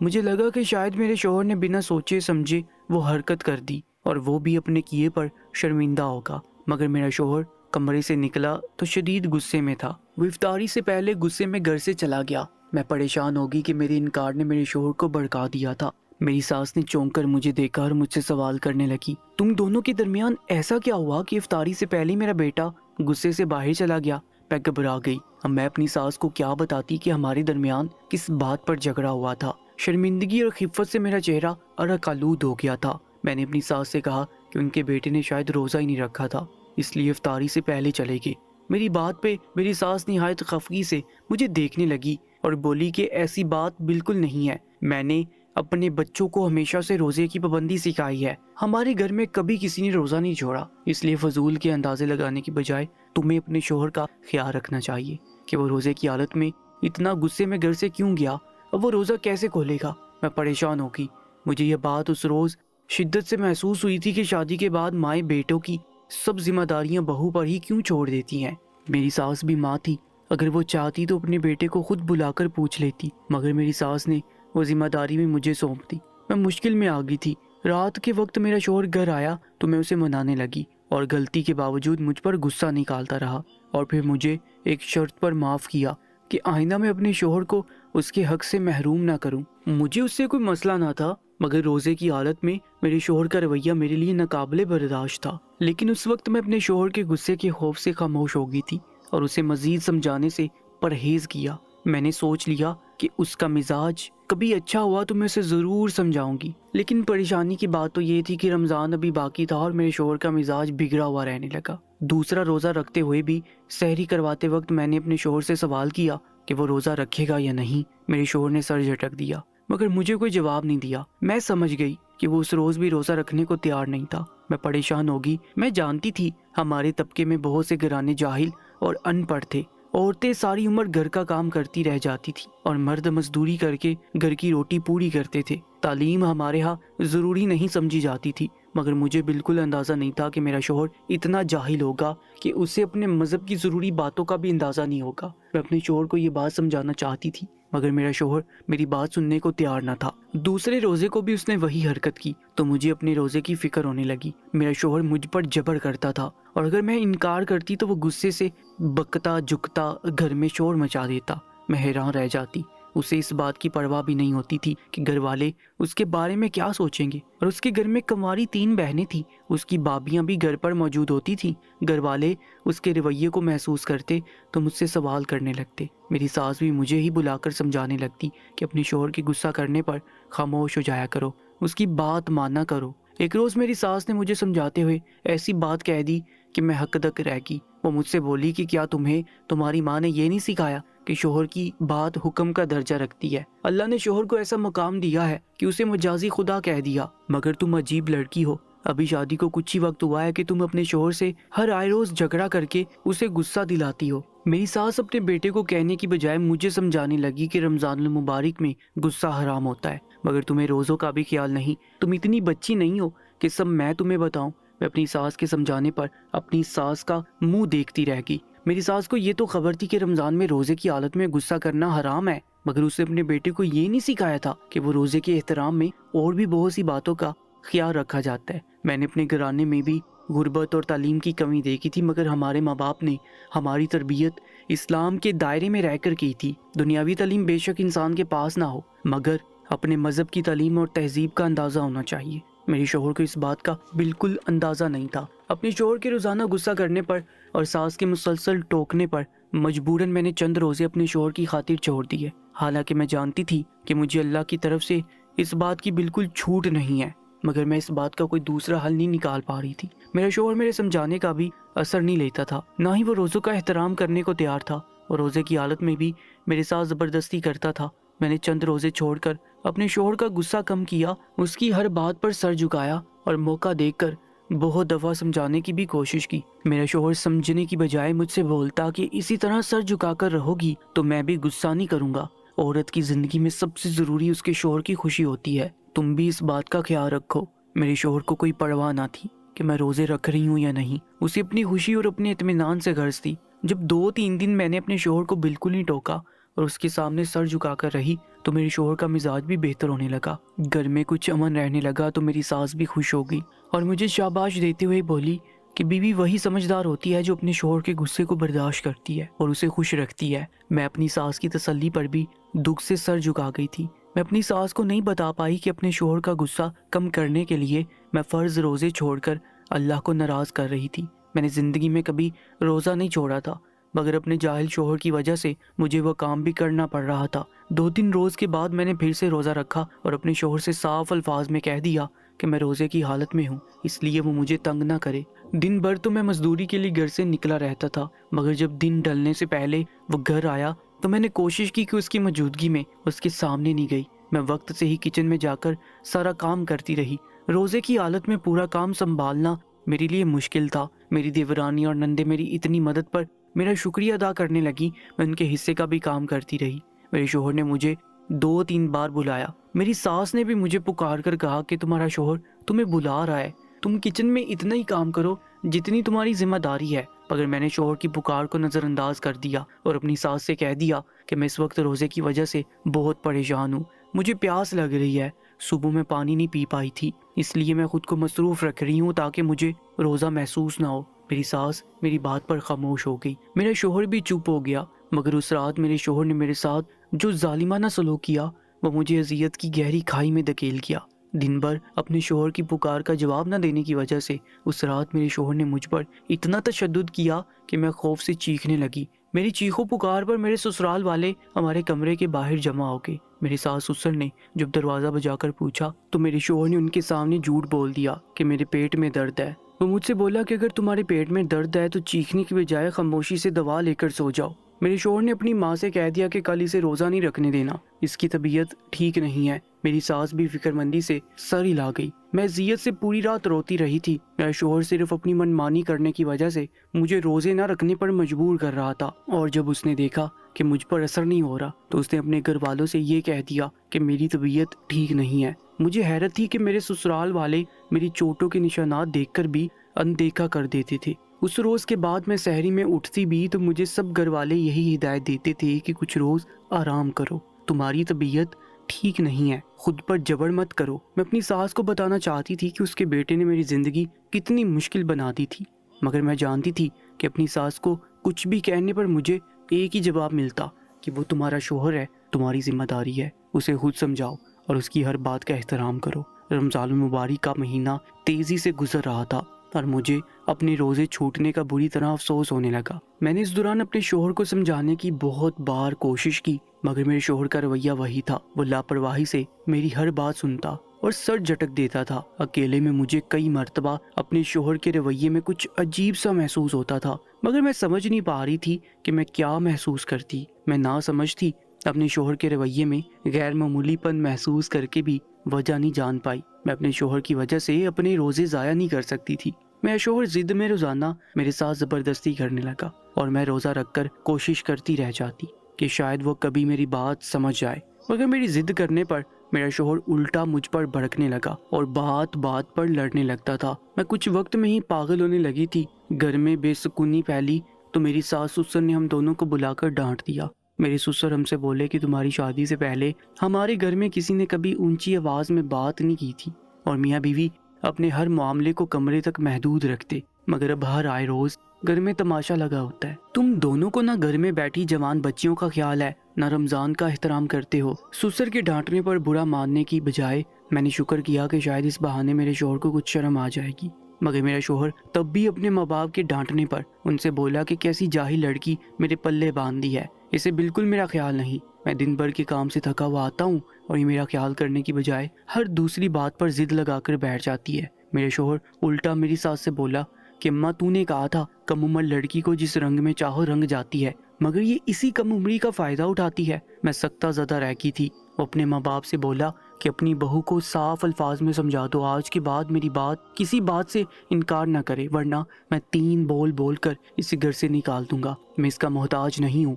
مجھے لگا کہ شاید میرے شوہر نے بنا سوچے سمجھے وہ حرکت کر دی اور وہ بھی اپنے کیے پر شرمندہ ہوگا، مگر میرا شوہر کمرے سے نکلا تو شدید غصے میں تھا۔ وہ افطاری سے پہلے غصے میں گھر سے چلا گیا۔ میں پریشان ہو گئی کہ میرے انکار نے میرے شوہر کو بھڑکا دیا تھا۔ میری ساس نے چونک کر مجھے دیکھا اور مجھ سے سوال کرنے لگی، تم دونوں کے درمیان ایسا کیا ہوا کہ افطاری سے پہلے میرا بیٹا غصے سے باہر چلا گیا؟ میں گھبرا گئی۔ اب میں اپنی ساس کو کیا بتاتی کہ ہمارے درمیان کس بات پر جھگڑا ہوا تھا۔ شرمندگی اور خفت سے میرا چہرہ عرق آلود ہو گیا تھا۔ میں نے اپنی ساس سے کہا کہ ان کے بیٹے نے شاید روزہ ہی نہیں رکھا تھا، اس لیے افطاری سے پہلے چلے گئے۔ میری بات پہ میری ساس نہایت خفگی سے مجھے دیکھنے لگی اور بولی کہ ایسی بات بالکل نہیں ہے، میں نے اپنے بچوں کو ہمیشہ سے روزے کی پابندی سکھائی ہے، ہمارے گھر میں کبھی کسی نے روزہ نہیں چھوڑا، اس لیے فضول کے اندازے لگانے کی بجائے تمہیں اپنے شوہر کا خیال رکھنا چاہیے کہ وہ روزے کی حالت میں اتنا غصے میں گھر سے کیوں گیا، اب وہ روزہ کیسے کھولے گا۔ میں پریشان ہو گئی۔ مجھے یہ بات اس روز شدت سے محسوس ہوئی تھی کہ شادی کے بعد مائیں بیٹوں کی سب ذمہ داریاں بہو پر ہی کیوں چھوڑ دیتی ہیں۔ میری ساس بھی ماں تھی، اگر وہ چاہتی تو اپنے بیٹے کو خود بلا کر پوچھ لیتی، مگر میری ساس نے وہ ذمہ داری میں مجھے سونپ دی۔ میں مشکل میں آ گئی تھی۔ رات کے وقت میرا شوہر گھر آیا تو میں اسے منانے لگی اور غلطی کے باوجود مجھ پر غصہ نکالتا رہا، اور پھر مجھے ایک شرط پر معاف کیا کہ آئندہ میں اپنے شوہر کو اس کے حق سے محروم نہ کروں۔ مجھے اس سے کوئی مسئلہ نہ تھا، مگر روزے کی حالت میں میرے شوہر کا رویہ میرے لیے ناقابل برداشت تھا۔ لیکن اس وقت میں اپنے شوہر کے غصے کے خوف سے خاموش ہو گئی تھی اور اسے مزید سمجھانے سے پرہیز کیا۔ میں نے سوچ لیا کہ اس کا مزاج کبھی اچھا ہوا تو میں اسے ضرور سمجھاؤں گی، لیکن پریشانی کی بات تو یہ تھی کہ رمضان ابھی باقی تھا اور میرے شوہر کا مزاج بگڑا ہوا رہنے لگا۔ دوسرا روزہ رکھتے ہوئے بھی سحری کرواتے وقت میں نے اپنے شوہر سے سوال کیا کہ وہ روزہ رکھے گا یا نہیں۔ میرے شوہر نے سر جھٹک دیا مگر مجھے کوئی جواب نہیں دیا۔ میں سمجھ گئی کہ وہ اس روز بھی روزہ رکھنے کو تیار نہیں تھا۔ میں پریشان ہوگی۔ میں جانتی تھی ہمارے طبقے میں بہت سے گھرانے جاہل اور ان پڑھ تھے، عورتیں ساری عمر گھر کا کام کرتی رہ جاتی تھی اور مرد مزدوری کر کے گھر کی روٹی پوری کرتے تھے۔ تعلیم ہمارے ہاں ضروری نہیں سمجھی جاتی تھی، مگر مجھے بالکل اندازہ نہیں تھا کہ میرا شوہر اتنا جاہل ہوگا کہ اسے اپنے مذہب کی ضروری باتوں کا بھی اندازہ نہیں ہوگا۔ میں اپنے شوہر کو یہ بات سمجھانا چاہتی تھی مگر میرا شوہر میری بات سننے کو تیار نہ تھا۔ دوسرے روزے کو بھی اس نے وہی حرکت کی تو مجھے اپنے روزے کی فکر ہونے لگی۔ میرا شوہر مجھ پر جبر کرتا تھا اور اگر میں انکار کرتی تو وہ غصے سے بکتا جھکتا گھر میں شور مچا دیتا۔ میں حیران رہ جاتی۔ اسے اس بات کی پرواہ بھی نہیں ہوتی تھی کہ گھر والے اس کے بارے میں کیا سوچیں گے، اور اس کے گھر میں کنواری 3 بہنیں تھیں، اس کی بابیاں بھی گھر پر موجود ہوتی تھیں۔ گھر والے اس کے رویے کو محسوس کرتے تو مجھ سے سوال کرنے لگتے۔ میری ساس بھی مجھے ہی بلا کر سمجھانے لگتی کہ اپنے شوہر کے غصہ کرنے پر خاموش ہو جایا کرو، اس کی بات مانا کرو۔ ایک روز میری ساس نے مجھے سمجھاتے ہوئے ایسی بات کہہ دی کہ میں حق دک رہ گئی۔ وہ مجھ سے بولی کہ کیا تمہیں تمہاری ماں نے یہ نہیں سکھایا کہ شوہر کی بات حکم کا درجہ رکھتی ہے؟ اللہ نے شوہر کو ایسا مقام دیا ہے کہ اسے مجازی خدا کہہ دیا، مگر تم عجیب لڑکی ہو، ابھی شادی کو کچھ ہی وقت ہوا ہے کہ تم اپنے شوہر سے ہر آئے روز جھگڑا کر کے اسے غصہ دلاتی ہو۔ میری ساس اپنے بیٹے کو کہنے کی بجائے مجھے سمجھانے لگی کہ رمضان المبارک میں غصہ حرام ہوتا ہے، مگر تمہیں روزوں کا بھی خیال نہیں، تم اتنی بچی نہیں ہو کہ سب میں تمہیں بتاؤں۔ میں اپنی ساس کے سمجھانے پر اپنی ساس کا منہ دیکھتی رہ گئی۔ میری ساس کو یہ تو خبر تھی کہ رمضان میں روزے کی حالت میں غصہ کرنا حرام ہے، مگر اسے اپنے بیٹے کو یہ نہیں سکھایا تھا کہ وہ روزے کے احترام میں اور بھی بہت سی باتوں کا خیال رکھا جاتا ہے۔ میں نے اپنے گھرانے میں بھی غربت اور تعلیم کی کمی دیکھی تھی، مگر ہمارے ماں باپ نے ہماری تربیت اسلام کے دائرے میں رہ کر کی تھی۔ دنیاوی تعلیم بے شک انسان کے پاس نہ ہو، مگر اپنے مذہب کی تعلیم اور تہذیب کا اندازہ ہونا چاہیے۔ میرے شوہر کو اس بات کا بالکل اندازہ نہیں تھا۔ اپنے شوہر کے روزانہ غصہ کرنے پر اور ساس کے مسلسل ٹوکنے پر مجبوراً میں نے چند روزے اپنے شوہر کی خاطر چھوڑ دیے، حالانکہ میں جانتی تھی کہ مجھے اللہ کی طرف سے اس بات کی بالکل چھوٹ نہیں ہے، مگر میں اس بات کا کوئی دوسرا حل نہیں نکال پا رہی تھی۔ میرا شوہر میرے سمجھانے کا بھی اثر نہیں لیتا تھا، نہ ہی وہ روزوں کا احترام کرنے کو تیار تھا، اور روزے کی حالت میں بھی میرے ساتھ زبردستی کرتا تھا۔ میں نے چند روزے چھوڑ کر اپنے شوہر کا غصہ کم کیا، اس کی ہر بات پر سر جھکایا اور موقع دیکھ کر بہت دفعہ سمجھانے کی بھی کوشش کی۔ میرا شوہر سمجھنے کی بجائے مجھ سے بولتا کہ اسی طرح سر جھکا کر رہو گی تو میں بھی غصہ نہیں کروں گا، عورت کی زندگی میں سب سے ضروری اس کے شوہر کی خوشی ہوتی ہے، تم بھی اس بات کا خیال رکھو۔ میرے شوہر کو کوئی پرواہ نہ تھی کہ میں روزے رکھ رہی ہوں یا نہیں، اسے اپنی خوشی اور اپنے اطمینان سے غرض تھی۔ جب 2-3 دن میں نے اپنے شوہر کو بالکل نہیں ٹوکا اور اس کے سامنے سر جھکا کر رہی تو میرے شوہر کا مزاج بھی بہتر ہونے لگا، گھر میں کچھ امن رہنے لگا تو میری ساس بھی خوش ہو گئی اور مجھے شاباش دیتے ہوئے بولی کہ بیوی وہی سمجھدار ہوتی ہے جو اپنے شوہر کے غصے کو برداشت کرتی ہے اور اسے خوش رکھتی ہے۔ میں اپنی ساس کی تسلی پر بھی دکھ سے سر جھکا گئی تھی۔ میں اپنی ساس کو نہیں بتا پائی کہ اپنے شوہر کا غصہ کم کرنے کے لیے میں فرض روزے چھوڑ کر اللہ کو ناراض کر رہی تھی۔ میں نے زندگی میں کبھی روزہ نہیں چھوڑا تھا، مگر اپنے جاہل شوہر کی وجہ سے مجھے وہ کام بھی کرنا پڑ رہا تھا۔ 2-3 روز کے بعد میں نے پھر سے روزہ رکھا اور اپنے شوہر سے صاف الفاظ میں کہہ دیا کہ میں روزے کی حالت میں ہوں، اس لیے وہ مجھے تنگ نہ کرے۔ دن بھر تو میں مزدوری کے لیے گھر سے نکلا رہتا تھا، مگر جب دن ڈھلنے سے پہلے وہ گھر آیا تو میں نے کوشش کی کہ اس کی موجودگی میں اس کے سامنے نہیں گئی۔ میں وقت سے ہی کچن میں جا کر سارا کام کرتی رہی۔ روزے کی حالت میں پورا کام سنبھالنا میرے لیے مشکل تھا۔ میری دیورانی اور نندے میری اتنی مدد پر میرا شکریہ ادا کرنے لگی، میں ان کے حصے کا بھی کام کرتی رہی۔ میرے شوہر نے مجھے 2-3 بار بلایا۔ میری ساس نے بھی مجھے پکار کر کہا کہ تمہارا شوہر تمہیں بلا رہا ہے، تم کچن میں اتنا ہی کام کرو جتنی تمہاری ذمہ داری ہے۔ مگر میں نے شوہر کی پکار کو نظر انداز کر دیا اور اپنی ساس سے کہہ دیا کہ میں اس وقت روزے کی وجہ سے بہت پریشان ہوں، مجھے پیاس لگ رہی ہے، صبح میں پانی نہیں پی پائی تھی، اس لیے میں خود کو مصروف رکھ رہی ہوں تاکہ مجھے روزہ محسوس نہ ہو۔ میری ساس میری بات پر خاموش ہو گئی۔ میرا شوہر بھی چپ ہو گیا، مگر اس رات میرے شوہر نے میرے ساتھ جو ظالمانہ سلوک کیا وہ مجھے اذیت کی گہری کھائی میں دھکیل گیا۔ دن بھر اپنے شوہر کی پکار کا جواب نہ دینے کی وجہ سے اس رات میرے شوہر نے مجھ پر اتنا تشدد کیا کہ میں خوف سے چیخنے لگی۔ میری چیخو پکار پر میرے سسرال والے ہمارے کمرے کے باہر جمع ہو گئے۔ میرے ساس سسر نے جب دروازہ بجا کر پوچھا تو میرے شوہر نے ان کے سامنے جھوٹ بول دیا کہ میرے پیٹ میں درد ہے۔ وہ مجھ سے بولا کہ اگر تمہارے پیٹ میں درد ہے تو چیخنے کی بجائے خاموشی سے دوا لے کر سو جاؤ۔ میرے شوہر نے اپنی ماں سے کہہ دیا کہ کل اسے روزہ نہیں رکھنے دینا، اس کی طبیعت ٹھیک نہیں ہے۔ میری ساس بھی فکر مندی سے سر ہلا گئی۔ میں اذیت سے پوری رات روتی رہی تھی۔ میرا شوہر صرف اپنی منمانی کرنے کی وجہ سے مجھے روزے نہ رکھنے پر مجبور کر رہا تھا، اور جب اس نے دیکھا کہ مجھ پر اثر نہیں ہو رہا تو اس نے اپنے گھر والوں سے یہ کہہ دیا کہ میری طبیعت ٹھیک نہیں ہے۔ مجھے حیرت تھی کہ میرے سسرال والے میری چوٹوں کے نشانات دیکھ کر بھی اندیکھا کر دیتے تھے۔ اس روز کے بعد میں سحری میں اٹھتی بھی تو مجھے سب گھر والے یہی ہدایت دیتے تھے کہ کچھ روز آرام کرو، تمہاری طبیعت ٹھیک نہیں ہے، خود پر جبر مت کرو۔ میں اپنی ساس کو بتانا چاہتی تھی کہ اس کے بیٹے نے میری زندگی کتنی مشکل بنا دی تھی، مگر میں جانتی تھی کہ اپنی ساس کو کچھ بھی کہنے پر مجھے ایک ہی جواب ملتا کہ وہ تمہارا شوہر ہے، تمہاری ذمہ داری ہے اسے خود سمجھاؤ اور اس کی ہر بات کا احترام کرو۔ رمضان المبارک کا مہینہ تیزی سے گزر رہا تھا اور مجھے اپنے روزے چھوٹنے کا بری طرح افسوس ہونے لگا۔ میں نے اس دوران اپنے شوہر کو سمجھانے کی بہت بار کوشش کی، مگر میرے شوہر کا رویہ وہی تھا، وہ لاپرواہی سے میری ہر بات سنتا اور سر جھٹک دیتا تھا۔ اکیلے میں مجھے کئی مرتبہ اپنے شوہر کے رویے میں کچھ عجیب سا محسوس ہوتا تھا، مگر میں سمجھ نہیں پا رہی تھی کہ میں کیا محسوس کرتی۔ میں نہ سمجھ تھی، اپنے شوہر کے رویے میں غیر معمولی پن محسوس کر کے بھی وجہ نہیں جان پائی۔ میں اپنے شوہر کی وجہ سے اپنے روزے ضائع نہیں کر سکتی تھی۔ میرا شوہر ضد میں روزانہ میرے ساتھ زبردستی کرنے لگا اور میں روزہ رکھ کر کوشش کرتی رہ جاتی کہ شاید وہ کبھی میری بات سمجھ جائے، مگر میری ضد کرنے پر میرا شوہر الٹا مجھ پر بھڑکنے لگا اور بات بات پر لڑنے لگتا تھا۔ میں کچھ وقت میں ہی پاگل ہونے لگی تھی۔ گھر میں بے سکونی پھیلی تو میری ساس سسر نے ہم دونوں کو بلا کر ڈانٹ دیا۔ میرے سسر ہم سے بولے کہ تمہاری شادی سے پہلے ہمارے گھر میں کسی نے کبھی اونچی آواز میں بات نہیں کی تھی اور میاں بیوی اپنے ہر معاملے کو کمرے تک محدود رکھتے، مگر اب ہر آئے روز گھر میں تماشا لگا ہوتا ہے۔ تم دونوں کو نہ گھر میں بیٹھی جوان بچیوں کا خیال ہے، نہ رمضان کا احترام کرتے ہو۔ سسر کے ڈانٹنے پر برا ماننے کی بجائے میں نے شکر کیا کہ شاید اس بہانے میرے شوہر کو کچھ شرم آ جائے گی، مگر میرا شوہر تب بھی اپنے ماں باپ کے ڈانٹنے پر ان سے بولا کہ کیسی جاہل لڑکی میرے پلے باندھ دی ہے، اسے بالکل میرا خیال نہیں۔ میں دن بھر کے کام سے تھکا ہوا آتا ہوں اور یہ میرا خیال کرنے کی بجائے ہر دوسری بات پر ضد لگا کر بیٹھ جاتی ہے۔ میرے شوہر الٹا میری ساس سے بولا کہ اماں تو نے کہا تھا کم عمر لڑکی کو جس رنگ میں چاہو رنگ جاتی ہے، مگر یہ اسی کم عمری کا فائدہ اٹھاتی ہے۔ میں سکتہ زدہ رہ گئی تھی۔ وہ اپنے ماں باپ سے بولا کہ اپنی بہو کو صاف الفاظ میں سمجھا دو، آج کے بعد میری بات کسی بات سے انکار نہ کرے، ورنہ میں 3 بول بول کر اسے گھر سے نکال دوں گا۔ میں اس کا محتاج نہیں ہوں،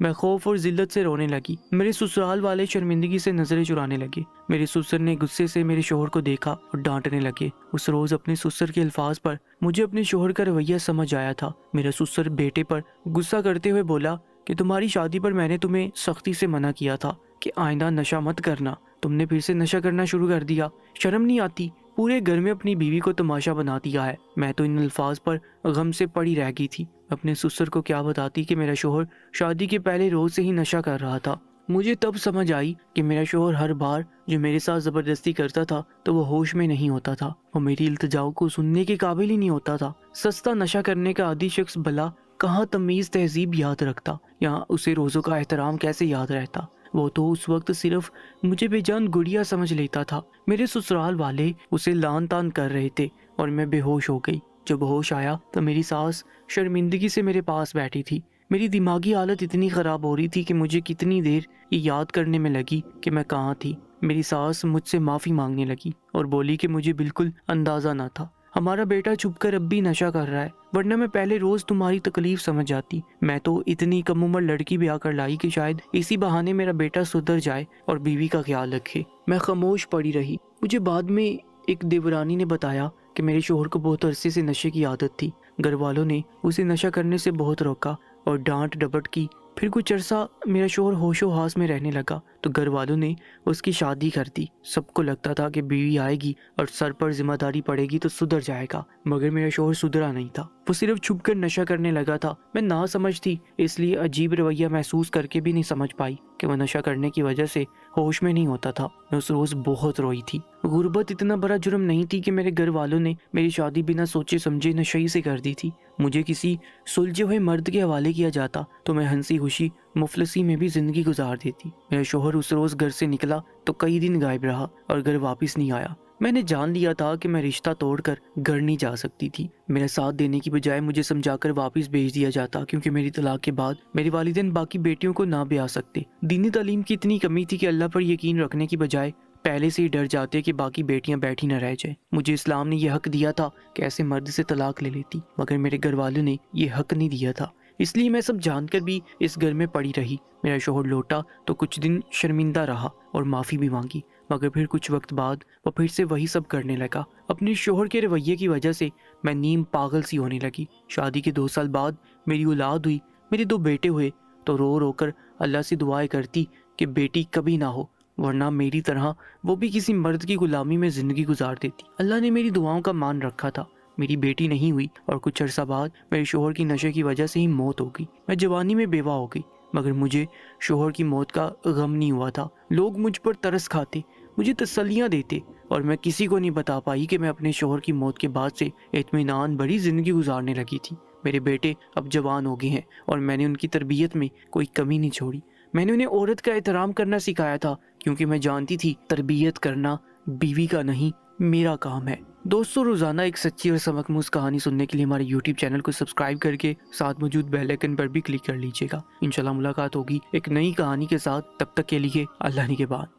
میں خوف اور ذلت سے رونے لگی۔ میرے سسرال والے شرمندگی سے نظریں چرانے لگے۔ میرے سسر نے غصے سے میرے شوہر کو دیکھا اور ڈانٹنے لگے۔ اس روز اپنے سسر کے الفاظ پر مجھے اپنے شوہر کا رویہ سمجھ آیا تھا۔ میرا سسر بیٹے پر غصہ کرتے ہوئے بولا کہ تمہاری شادی پر میں نے تمہیں سختی سے منع کیا تھا کہ آئندہ نشہ مت کرنا، تم نے پھر سے نشہ کرنا شروع کر دیا، شرم نہیں آتی؟ پورے گھر میں اپنی بیوی کو تماشا بنا دیا ہے۔ میں تو ان الفاظ پر غم سے پڑی رہ گئی تھی۔ اپنے سسر کو کیا بتاتی کہ میرا شوہر شادی کے پہلے روز سے ہی نشہ کر رہا تھا۔ مجھے تب سمجھ آئی کہ میرا شوہر ہر بار جو میرے ساتھ زبردستی کرتا تھا تو وہ ہوش میں نہیں ہوتا تھا، وہ میری التجاؤں کو سننے کے قابل ہی نہیں ہوتا تھا۔ سستا نشہ کرنے کا عادی شخص بھلا کہاں تمیز تہذیب یاد رکھتا، یا اسے روزوں کا احترام کیسے یاد رہتا؟ وہ تو اس وقت صرف مجھے بے جان گڑیا سمجھ لیتا تھا۔ میرے سسرال والے اسے لان تان کر رہے تھے اور میں بے ہوش ہو گئی۔ جب ہوش آیا تو میری ساس شرمندگی سے میرے پاس بیٹھی تھی۔ میری دماغی حالت اتنی خراب ہو رہی تھی کہ مجھے کتنی دیر یہ یاد کرنے میں لگی کہ میں کہاں تھی۔ میری ساس مجھ سے معافی مانگنے لگی اور بولی کہ مجھے بالکل اندازہ نہ تھا، ہمارا بیٹا چھپ کر اب بھی نشہ کر رہا ہے، ورنہ میں پہلے روز تمہاری تکلیف سمجھ جاتی۔ میں تو اتنی کم عمر لڑکی بیاہ کر لائی کہ شاید اسی بہانے میرا بیٹا سدھر جائے اور بیوی کا خیال رکھے۔ میں خاموش پڑی رہی۔ مجھے بعد میں ایک دیورانی نے بتایا کہ میرے شوہر کو بہت عرصے سے نشے کی عادت تھی۔ گھر والوں نے اسے نشہ کرنے سے بہت روکا اور ڈانٹ ڈپٹ کی۔ پھر کچھ عرصہ میرا شوہر ہوش و حواس میں رہنے لگا تو گھر والوں نے اس کی شادی کر دی۔ سب کو لگتا تھا کہ بیوی آئے گی اور سر پر ذمہ داری پڑے گی تو سدھر جائے گا، مگر میرا شوہر سدھرا نہیں تھا، وہ صرف چھپ کر نشہ کرنے لگا تھا۔ میں نہ سمجھ تھی، اس لیے عجیب رویہ محسوس کر کے بھی نہیں سمجھ پائی کہ وہ نشہ کرنے کی وجہ سے ہوش میں نہیں ہوتا تھا۔ میں اس روز بہت روئی تھی۔ غربت اتنا بڑا جرم نہیں تھی کہ میرے گھر والوں نے میری شادی بنا سوچے سمجھے نشئی سے کر دی تھی۔ مجھے کسی سلجھے ہوئے مرد کے حوالے کیا جاتا تو میں ہنسی خوشی مفلسی میں بھی زندگی گزار دیتی۔ میرا شوہر اس روز گھر سے نکلا تو کئی دن غائب رہا اور گھر واپس نہیں آیا۔ میں نے جان لیا تھا کہ میں رشتہ توڑ کر گھر نہیں جا سکتی تھی۔ میرا ساتھ دینے کی بجائے مجھے سمجھا کر واپس بھیج دیا جاتا، کیونکہ میری طلاق کے بعد میرے والدین باقی بیٹیوں کو نہ بیاہ سکتے۔ دینی تعلیم کی اتنی کمی تھی کہ اللہ پر یقین رکھنے کی بجائے پہلے سے ہی ڈر جاتے کہ باقی بیٹیاں بیٹھی نہ رہ جائیں۔ مجھے اسلام نے یہ حق دیا تھا کہ ایسے مرد سے طلاق لے لیتی، مگر میرے گھر والوں نے یہ حق نہیں دیا تھا، اس لیے میں سب جان کر بھی اس گھر میں پڑی رہی۔ میرا شوہر لوٹا تو کچھ دن شرمندہ رہا اور معافی بھی مانگی، مگر پھر کچھ وقت بعد وہ پھر سے وہی سب کرنے لگا۔ اپنے شوہر کے رویے کی وجہ سے میں نیم پاگل سی ہونے لگی۔ شادی کے 2 سال بعد میری اولاد ہوئی، میرے 2 بیٹے ہوئے، تو رو رو کر اللہ سے دعائیں کرتی کہ بیٹی کبھی نہ ہو، ورنہ میری طرح وہ بھی کسی مرد کی غلامی میں زندگی گزار دیتی۔ اللہ نے میری دعاؤں کا مان رکھا تھا، میری بیٹی نہیں ہوئی اور کچھ عرصہ بعد میرے شوہر کی نشے کی وجہ سے ہی موت ہو گئی۔ میں جوانی میں بیوہ ہو گئی، مگر مجھے شوہر کی موت کا غم نہیں ہوا تھا۔ لوگ مجھ پر ترس کھاتے، مجھے تسلیاں دیتے، اور میں کسی کو نہیں بتا پائی کہ میں اپنے شوہر کی موت کے بعد سے اطمینان بڑی زندگی گزارنے لگی تھی۔ میرے بیٹے اب جوان ہو گئے ہیں اور میں نے ان کی تربیت میں کوئی کمی نہیں چھوڑی۔ میں نے انہیں عورت کا احترام کرنا سکھایا تھا، کیونکہ میں جانتی تھی تربیت کرنا بیوی کا نہیں میرا کام ہے۔ دوستو، روزانہ ایک سچی اور سبقآموز کہانی سننے کے لیے ہمارے یوٹیوب چینل کو سبسکرائب کر کے ساتھ موجود بیل آئیکن پر بھی کلک کر لیجیے گا۔ انشاءاللہ ملاقات ہوگی ایک نئی کہانی کے ساتھ، تب تک کے لیے اللہ نگہبان۔